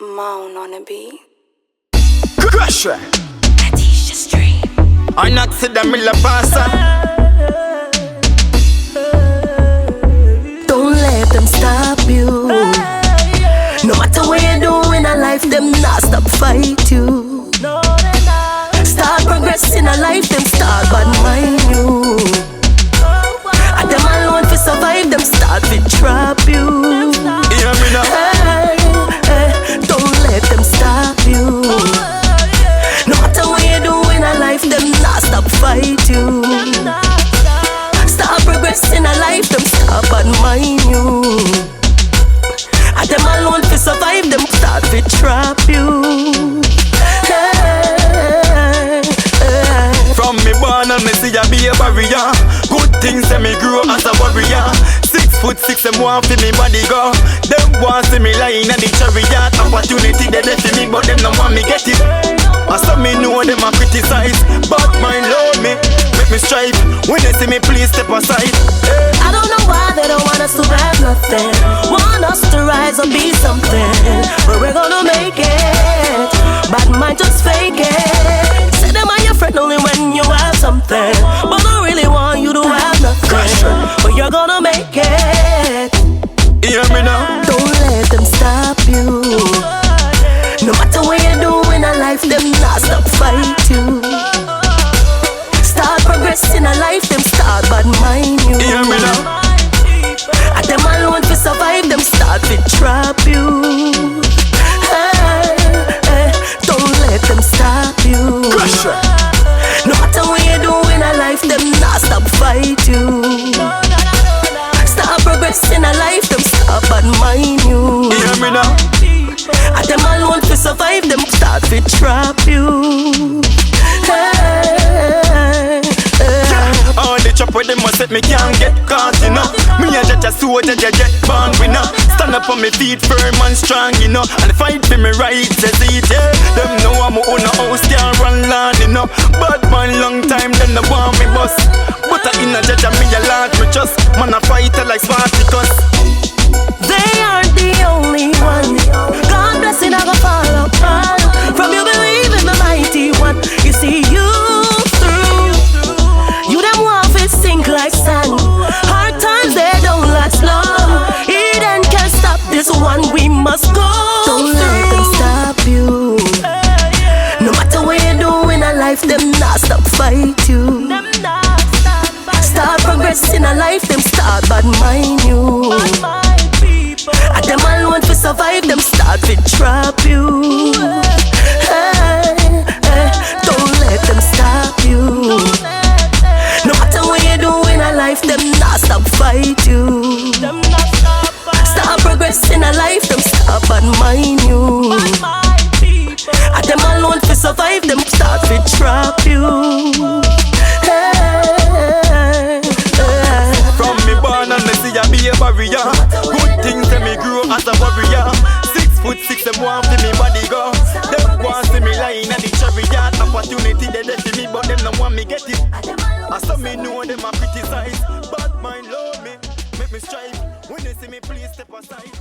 MoneOnDaBeat. Crush it. NATEESHA stream. I not see them in la pasa. Don't let them stop you. No matter what you do in a life, them not stop fight you. Start progressing a life, them start bad mind you. And them alone for survive, them start to trap you. Hear me now. Don't let them stop you. No matter what you do in a life, them not stop fight you. Start progressing a life, them stop bad mind you. And them alone to survive, them start to trap you. From me born and me see a be a barrier. Good things say me grow as a warrior. 6'6", them want fi me body go. Them want see me lying in the chariot. Opportunity they left me, but them no want me get it. I saw me know them a criticize, but mine love me, make me strive. When they see me, please step aside. I don't know why they don't want us to have nothing. Want us to rise and be something, but we're gonna make it. Bad mind just fake it. Say them are your friend only when you have something, but don't really want you to have nothing. But you're gonna make it. Hear me now. Don't let them stop you. No matter what you do in a life, them not stop fight you. Start progressing a life, them start bad mind you. Hear me now. And them alone to survive, them start to trap you. Don't let them stop you. Crush it. No matter what you do in a life, them not stop fight you. Start progressing a life, them start bad mind you. Hear me now. And them alone to survive, them start to trap you. All the chop with them must set me can't get caught, you know. Me a just a soldier, jet born winner. Stand up on me feet firm and strong, you know. And fight for me rights, as it, yeah. Them know I'm own a house, can't run land, you know. Bad man long time, them no want me bust. But I in a judge and me a lot me trust. Man a fighter like Spartacus. They aren't the only one. God bless it, I go fall apart. From you believe in the mighty one. You see you through. You them want to sink like sand. Hard times they don't last long. Eden can't stop this one, we must go. Don't let them stop you. No matter what you do in a life, them not stop fight you. Start progressing a life, them start bad mind you. And them alone to survive, them start to trap you. Don't let them stop you. No matter what you do in a life, them not stop fight you. Start progressing a life, them stop bad mind you. And them alone to survive, them start to trap you. From me born and me see a be a barrier. Good things say me grow as a warrior. 6'6", them want fi me body go. Them want see me lying in the chariot. Opportunity they left me, but them no want me get it. I saw me know them a criticize, but mine love me, make me strive. When they see me, please step aside.